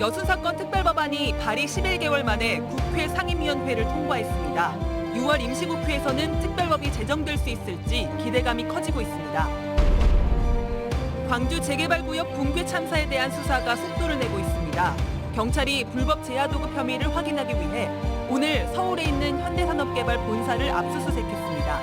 여순 사건 특별법안이 발의 11개월 만에 국회 상임위원회를 통과했습니다. 6월 임시국회에서는 특별법이 제정될 수 있을지 기대감이 커지고 있습니다. 광주 재개발구역 붕괴 참사에 대한 수사가 속도를 내고 있습니다. 경찰이 불법 제야도급 혐의를 확인하기 위해 오늘 서울에 있는 현대산업개발 본사를 압수수색했습니다.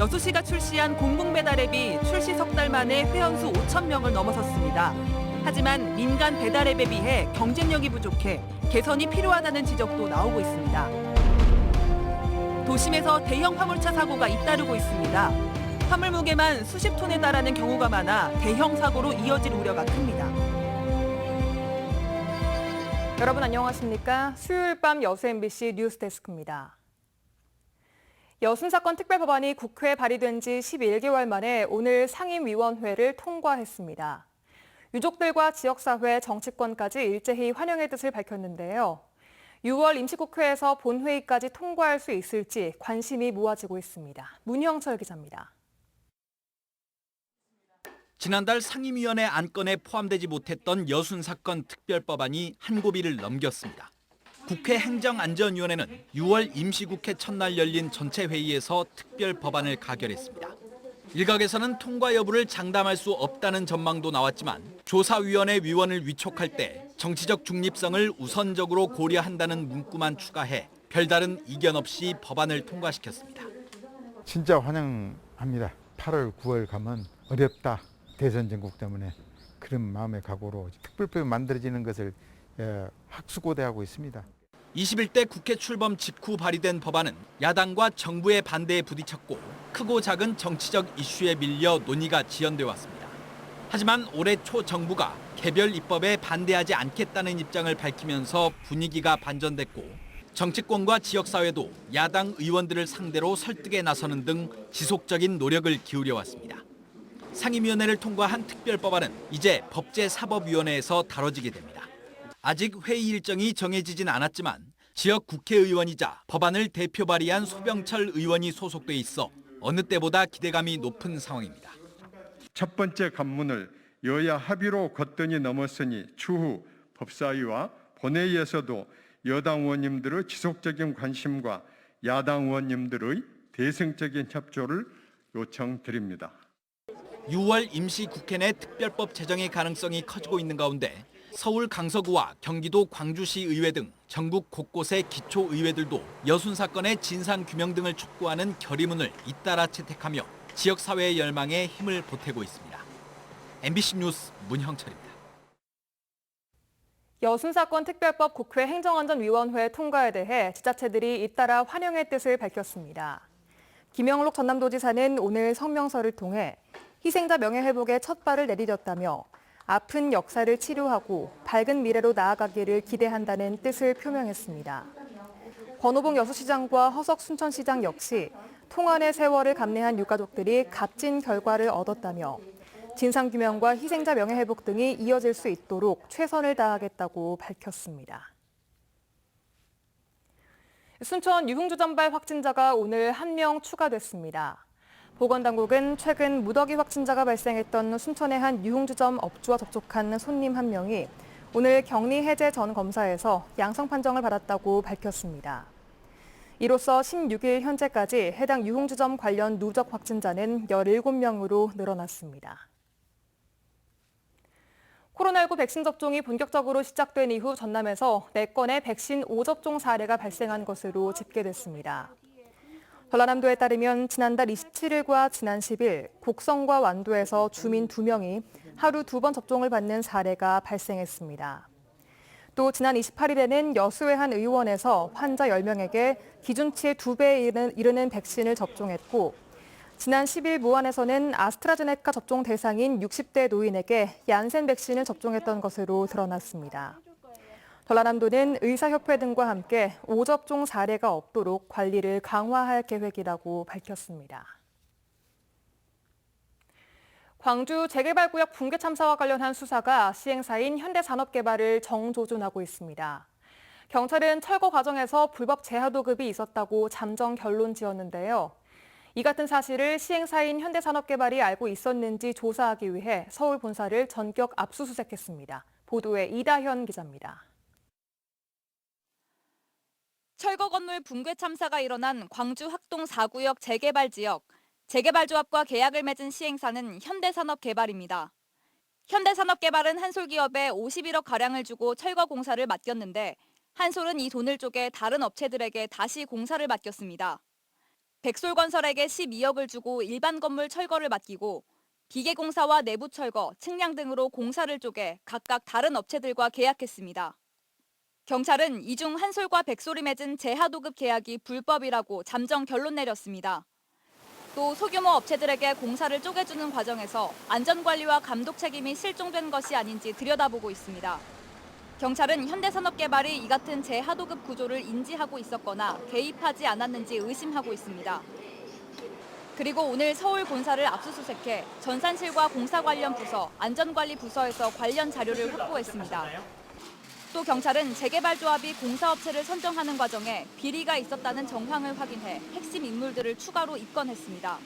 여수시가 출시한 공공배달앱이 출시 석 달 만에 회원수 5,000명을 넘어섰습니다. 하지만 민간 배달앱에 비해 경쟁력이 부족해 개선이 필요하다는 지적도 나오고 있습니다. 도심에서 대형 화물차 사고가 잇따르고 있습니다. 화물 무게만 수십 톤에 달하는 경우가 많아 대형 사고로 이어질 우려가 큽니다. 여러분 안녕하십니까? 수요일 밤 여수 MBC 뉴스데스크입니다. 여순 사건 특별법안이 국회에 발의된 지 11개월 만에 오늘 상임위원회를 통과했습니다. 유족들과 지역사회, 정치권까지 일제히 환영의 뜻을 밝혔는데요. 6월 임시국회에서 본회의까지 통과할 수 있을지 관심이 모아지고 있습니다. 문형철 기자입니다. 지난달 상임위원회 안건에 포함되지 못했던 여순 사건 특별법안이 한 고비를 넘겼습니다. 국회 행정안전위원회는 6월 임시국회 첫날 열린 전체 회의에서 특별법안을 가결했습니다. 일각에서는 통과 여부를 장담할 수 없다는 전망도 나왔지만 조사위원회 위원을 위촉할 때 정치적 중립성을 우선적으로 고려한다는 문구만 추가해 별다른 이견 없이 법안을 통과시켰습니다. 진짜 환영합니다. 8월, 9월 가면 어렵다. 대선 전국 때문에 그런 마음의 각오로 특별법이 만들어지는 것을 학수고대하고 있습니다. 21대 국회 출범 직후 발의된 법안은 야당과 정부의 반대에 부딪혔고 크고 작은 정치적 이슈에 밀려 논의가 지연돼 왔습니다. 하지만 올해 초 정부가 개별 입법에 반대하지 않겠다는 입장을 밝히면서 분위기가 반전됐고 정치권과 지역사회도 야당 의원들을 상대로 설득에 나서는 등 지속적인 노력을 기울여 왔습니다. 상임위원회를 통과한 특별법안은 이제 법제사법위원회에서 다뤄지게 됩니다. 아직 회의 일정이 정해지진 않았지만 지역 국회의원이자 법안을 대표 발의한 소병철 의원이 소속돼 있어 어느 때보다 기대감이 높은 상황입니다. 첫 번째 관문을 여야 합의로 걷더니 넘었으니 추후 법사위와 본회의에서도 여당 의원님들의 지속적인 관심과 야당 의원님들의 대승적인 협조를 요청드립니다. 6월 임시국회 내 특별법 제정의 가능성이 커지고 있는 가운데 서울 강서구와 경기도 광주시 의회 등 전국 곳곳의 기초의회들도 여순 사건의 진상규명 등을 촉구하는 결의문을 잇따라 채택하며 지역사회의 열망에 힘을 보태고 있습니다. MBC 뉴스 문형철입니다. 여순 사건 특별법 국회 행정안전위원회 통과에 대해 지자체들이 잇따라 환영의 뜻을 밝혔습니다. 김영록 전남도지사는 오늘 성명서를 통해 희생자 명예회복에 첫 발을 내디뎠다며 아픈 역사를 치료하고 밝은 미래로 나아가기를 기대한다는 뜻을 표명했습니다. 권오봉 여수시장과 허석 순천시장 역시 통안의 세월을 감내한 유가족들이 값진 결과를 얻었다며 진상규명과 희생자 명예회복 등이 이어질 수 있도록 최선을 다하겠다고 밝혔습니다. 순천 유흥주 전발 확진자가 오늘 1명 추가됐습니다. 보건당국은 최근 무더기 확진자가 발생했던 순천의 한 유흥주점 업주와 접촉한 손님 1명이 오늘 격리 해제 전 검사에서 양성 판정을 받았다고 밝혔습니다. 이로써 16일 현재까지 해당 유흥주점 관련 누적 확진자는 17명으로 늘어났습니다. 코로나19 백신 접종이 본격적으로 시작된 이후 전남에서 4건의 백신 5접종 사례가 발생한 것으로 집계됐습니다. 전라남도에 따르면 지난달 27일과 지난 10일 곡성과 완도에서 주민 2명이 하루 2번 접종을 받는 사례가 발생했습니다. 또 지난 28일에는 여수의 한 의원에서 환자 10명에게 기준치의 2배에 이르는 백신을 접종했고 지난 10일 무안에서는 아스트라제네카 접종 대상인 60대 노인에게 얀센 백신을 접종했던 것으로 드러났습니다. 전라남도는 의사협회 등과 함께 5접종 사례가 없도록 관리를 강화할 계획이라고 밝혔습니다. 광주 재개발구역 붕괴 참사와 관련한 수사가 시행사인 현대산업개발을 정조준하고 있습니다. 경찰은 철거 과정에서 불법 제하도급이 있었다고 잠정 결론 지었는데요. 이 같은 사실을 시행사인 현대산업개발이 알고 있었는지 조사하기 위해 서울 본사를 전격 압수수색했습니다. 보도에 이다현 기자입니다. 철거 건물 붕괴 참사가 일어난 광주 학동 4구역 재개발 지역. 재개발조합과 계약을 맺은 시행사는 현대산업개발입니다. 현대산업개발은 한솔기업에 51억 가량을 주고 철거 공사를 맡겼는데 한솔은 이 돈을 쪼개 다른 업체들에게 다시 공사를 맡겼습니다. 백솔건설에게 12억을 주고 일반 건물 철거를 맡기고 기계공사와 내부 철거, 측량 등으로 공사를 쪼개 각각 다른 업체들과 계약했습니다. 경찰은 이 중 한솔과 백솔이 맺은 재하도급 계약이 불법이라고 잠정 결론 내렸습니다. 또 소규모 업체들에게 공사를 쪼개주는 과정에서 안전관리와 감독 책임이 실종된 것이 아닌지 들여다보고 있습니다. 경찰은 현대산업개발이 이 같은 재하도급 구조를 인지하고 있었거나 개입하지 않았는지 의심하고 있습니다. 그리고 오늘 서울 본사를 압수수색해 전산실과 공사 관련 부서, 안전관리 부서에서 관련 자료를 확보했습니다. 또 경찰은 재개발조합이 공사업체를 선정하는 과정에 비리가 있었다는 정황을 확인해 핵심 인물들을 추가로 입건했습니다.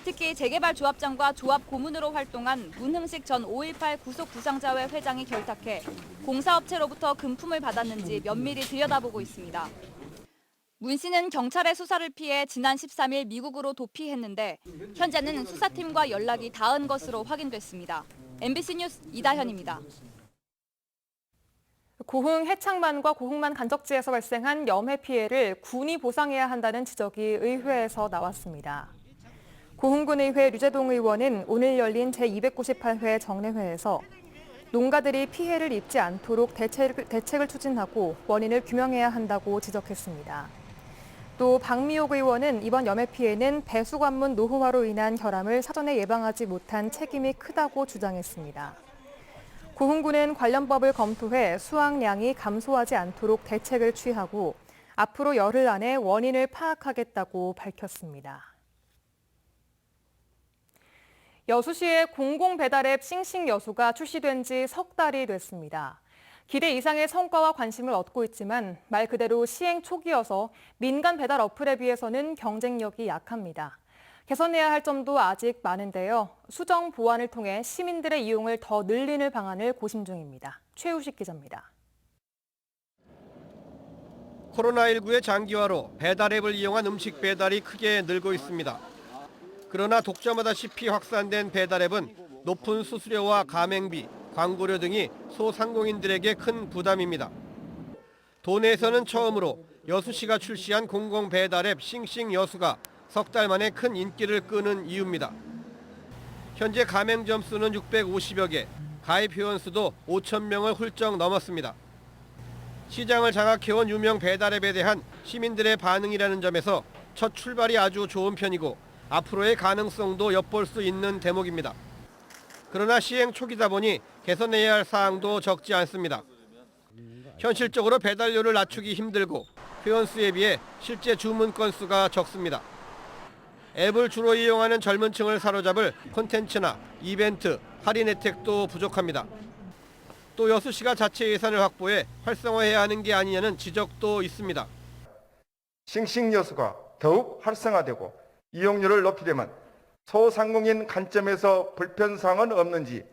특히 재개발조합장과 조합 고문으로 활동한 문흥식 전 5.18 구속부상자회 회장이 결탁해 공사업체로부터 금품을 받았는지 면밀히 들여다보고 있습니다. 문 씨는 경찰의 수사를 피해 지난 13일 미국으로 도피했는데 현재는 수사팀과 연락이 닿은 것으로 확인됐습니다. MBC 뉴스 이다현입니다. 고흥 해창만과 고흥만 간적지에서 발생한 염해 피해를 군이 보상해야 한다는 지적이 의회에서 나왔습니다. 고흥군의회 류재동 의원은 오늘 열린 제298회 정례회에서 농가들이 피해를 입지 않도록 대책을 추진하고 원인을 규명해야 한다고 지적했습니다. 또 박미옥 의원은 이번 염해 피해는 배수관문 노후화로 인한 결함을 사전에 예방하지 못한 책임이 크다고 주장했습니다. 고흥군은 관련 법을 검토해 수확량이 감소하지 않도록 대책을 취하고 앞으로 열흘 안에 원인을 파악하겠다고 밝혔습니다. 여수시의 공공배달앱 싱싱여수가 출시된 지 석 달이 됐습니다. 기대 이상의 성과와 관심을 얻고 있지만 말 그대로 시행 초기여서 민간 배달 어플에 비해서는 경쟁력이 약합니다. 개선해야 할 점도 아직 많은데요. 수정 보완을 통해 시민들의 이용을 더 늘리는 방안을 고심 중입니다. 최우식 기자입니다. 코로나19의 장기화로 배달앱을 이용한 음식 배달이 크게 늘고 있습니다. 그러나 독점하다시피 확산된 배달앱은 높은 수수료와 가맹비, 광고료 등이 소상공인들에게 큰 부담입니다. 도내에서는 처음으로 여수시가 출시한 공공배달앱 싱싱여수가 석 달 만에 큰 인기를 끄는 이유입니다. 현재 가맹점 수는 650여 개, 가입 회원 수도 5천 명을 훌쩍 넘었습니다. 시장을 장악해온 유명 배달앱에 대한 시민들의 반응이라는 점에서 첫 출발이 아주 좋은 편이고 앞으로의 가능성도 엿볼 수 있는 대목입니다. 그러나 시행 초기다 보니 개선해야 할 사항도 적지 않습니다. 현실적으로 배달료를 낮추기 힘들고 회원 수에 비해 실제 주문 건수가 적습니다. 앱을 주로 이용하는 젊은 층을 사로잡을 콘텐츠나 이벤트, 할인 혜택도 부족합니다. 또 여수시가 자체 예산을 확보해 활성화해야 하는 게 아니냐는 지적도 있습니다. 싱싱여수가 더욱 활성화되고 이용률을 높이려면 소상공인 관점에서 불편사항은 없는지,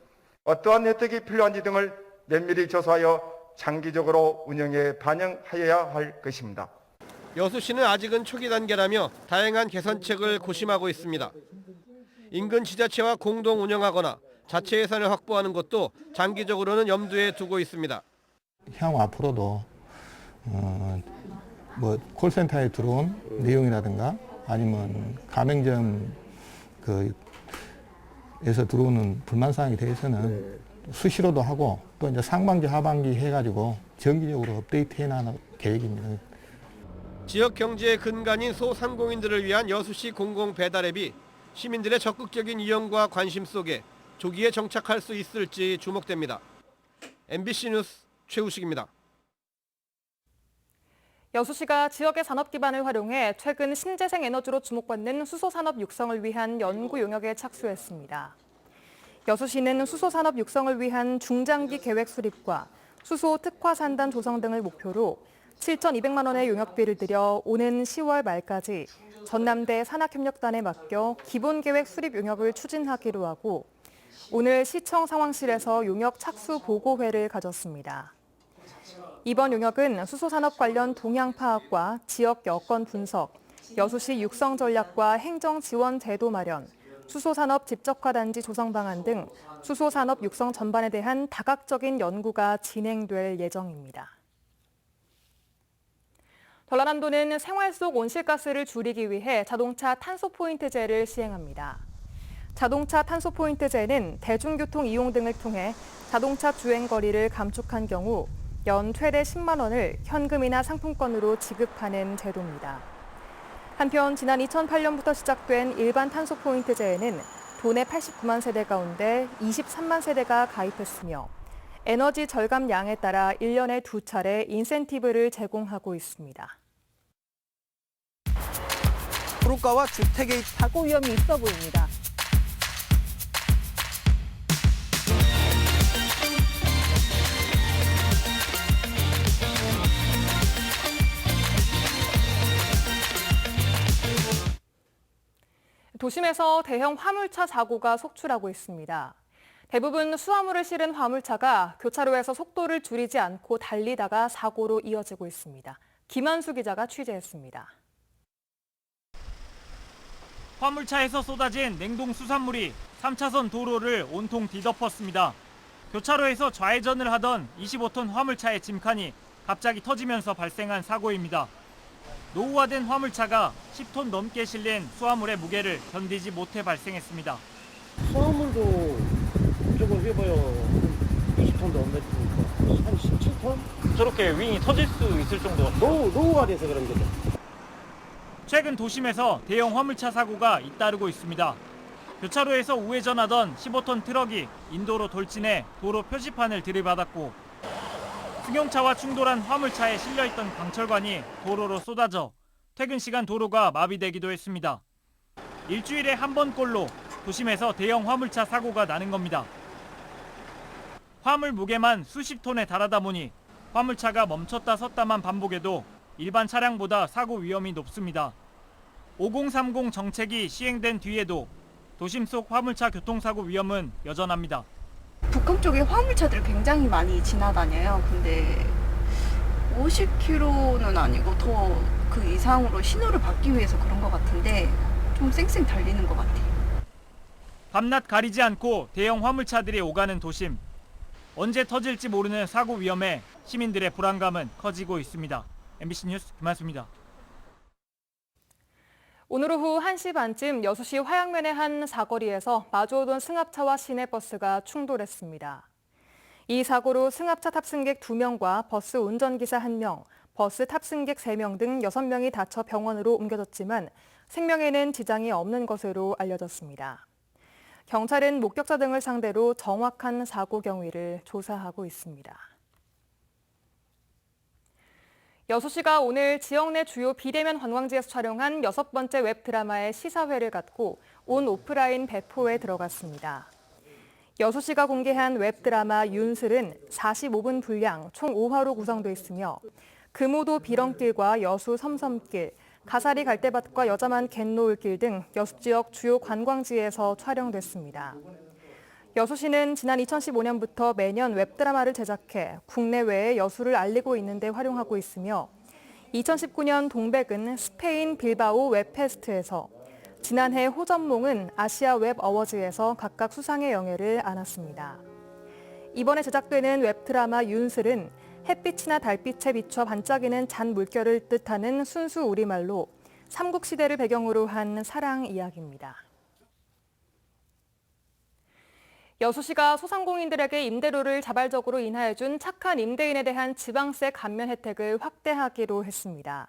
어떠한 혜택이 필요한지 등을 면밀히 조사하여 장기적으로 운영에 반영하여야 할 것입니다. 여수시는 아직은 초기 단계라며 다양한 개선책을 고심하고 있습니다. 인근 지자체와 공동 운영하거나 자체 예산을 확보하는 것도 장기적으로는 염두에 두고 있습니다. 향후 앞으로도 콜센터에 들어온 내용이라든가 아니면 가맹점 에서 들어오는 불만 사항에 대해서는 수시로도 하고 또 이제 상반기 하반기 해가지고 정기적으로 업데이트해 나가는 계획입니다. 지역 경제의 근간인 소상공인들을 위한 여수시 공공배달앱이 시민들의 적극적인 이용과 관심 속에 조기에 정착할 수 있을지 주목됩니다. MBC 뉴스 최우식입니다. 여수시가 지역의 산업 기반을 활용해 최근 신재생 에너지로 주목받는 수소산업 육성을 위한 연구 용역에 착수했습니다. 여수시는 수소산업 육성을 위한 중장기 계획 수립과 수소 특화 산단 조성 등을 목표로 7,200만 원의 용역비를 들여 오는 10월 말까지 전남대 산학협력단에 맡겨 기본계획 수립 용역을 추진하기로 하고 오늘 시청 상황실에서 용역 착수 보고회를 가졌습니다. 이번 용역은 수소산업 관련 동향 파악과 지역 여건 분석, 여수시 육성 전략과 행정 지원 제도 마련, 수소산업 집적화 단지 조성 방안 등 수소산업 육성 전반에 대한 다각적인 연구가 진행될 예정입니다. 전라남도는 생활 속 온실가스를 줄이기 위해 자동차 탄소 포인트제를 시행합니다. 자동차 탄소 포인트제는 대중교통 이용 등을 통해 자동차 주행 거리를 감축한 경우 연 최대 10만 원을 현금이나 상품권으로 지급하는 제도입니다. 한편 지난 2008년부터 시작된 일반 탄소 포인트제에는 도내 89만 세대 가운데 23만 세대가 가입했으며 에너지 절감량에 따라 1년에 2차례 인센티브를 제공하고 있습니다. 도로가와 주택의 사고 위험이 있어 보입니다. 도심에서 대형 화물차 사고가 속출하고 있습니다. 대부분 수화물을 실은 화물차가 교차로에서 속도를 줄이지 않고 달리다가 사고로 이어지고 있습니다. 김한수 기자가 취재했습니다. 화물차에서 쏟아진 냉동 수산물이 3차선 도로를 온통 뒤덮었습니다. 교차로에서 좌회전을 하던 25톤 화물차의 짐칸이 갑자기 터지면서 발생한 사고입니다. 노후화된 화물차가 10톤 넘게 실린 수화물의 무게를 견디지 못해 발생했습니다. 수화물도 무조건 해봐야 20톤도 넘는 거니까 한 17톤? 저렇게 윙이 터질 수 있을 정도가 노후가 돼서 그런 거죠. 최근 도심에서 대형 화물차 사고가 잇따르고 있습니다. 교차로에서 우회전하던 15톤 트럭이 인도로 돌진해 도로 표지판을 들이받았고 승용차와 충돌한 화물차에 실려있던 강철관이 도로로 쏟아져 퇴근 시간 도로가 마비되기도 했습니다. 일주일에 한 번꼴로 도심에서 대형 화물차 사고가 나는 겁니다. 화물 무게만 수십 톤에 달하다 보니 화물차가 멈췄다 섰다만 반복해도 일반 차량보다 사고 위험이 높습니다. 5030 정책이 시행된 뒤에도 도심 속 화물차 교통사고 위험은 여전합니다. 북한 쪽에 화물차들이 굉장히 많이 지나다녀요. 근데 50km는 아니고 더 그 이상으로 신호를 받기 위해서 그런 것 같은데 좀 쌩쌩 달리는 것 같아요. 밤낮 가리지 않고 대형 화물차들이 오가는 도심. 언제 터질지 모르는 사고 위험에 시민들의 불안감은 커지고 있습니다. MBC 뉴스 김한수입니다. 오늘 오후 1시 반쯤 여수시 화양면의 한 사거리에서 마주오던 승합차와 시내버스가 충돌했습니다. 이 사고로 승합차 탑승객 2명과 버스 운전기사 1명, 버스 탑승객 3명 등 6명이 다쳐 병원으로 옮겨졌지만 생명에는 지장이 없는 것으로 알려졌습니다. 경찰은 목격자 등을 상대로 정확한 사고 경위를 조사하고 있습니다. 여수시가 오늘 지역 내 주요 비대면 관광지에서 촬영한 6번째 웹드라마의 시사회를 갖고 온 오프라인 배포에 들어갔습니다. 여수시가 공개한 웹드라마 윤슬은 45분 분량 총 5화로 구성돼 있으며 금오도 비렁길과 여수 섬섬길, 가사리 갈대밭과 여자만 갯노을길 등 여수 지역 주요 관광지에서 촬영됐습니다. 여수시는 지난 2015년부터 매년 웹드라마를 제작해 국내외에 여수를 알리고 있는 데 활용하고 있으며 2019년 동백은 스페인 빌바오 웹페스트에서 지난해 호전몽은 아시아 웹 어워즈에서 각각 수상의 영예를 안았습니다. 이번에 제작되는 웹드라마 윤슬은 햇빛이나 달빛에 비춰 반짝이는 잔 물결을 뜻하는 순수 우리말로 삼국시대를 배경으로 한 사랑 이야기입니다. 여수시가 소상공인들에게 임대료를 자발적으로 인하해준 착한 임대인에 대한 지방세 감면 혜택을 확대하기로 했습니다.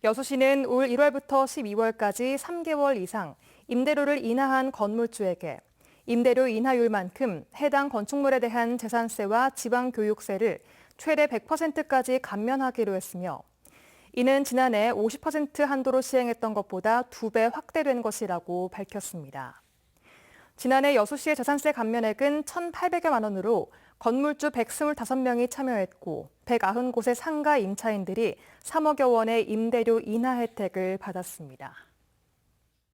여수시는 올 1월부터 12월까지 3개월 이상 임대료를 인하한 건물주에게 임대료 인하율만큼 해당 건축물에 대한 재산세와 지방교육세를 최대 100%까지 감면하기로 했으며 이는 지난해 50% 한도로 시행했던 것보다 2배 확대된 것이라고 밝혔습니다. 지난해 여수시의 재산세 감면액은 1,800여만 원으로 건물주 125명이 참여했고 190곳의 상가 임차인들이 3억여 원의 임대료 인하 혜택을 받았습니다.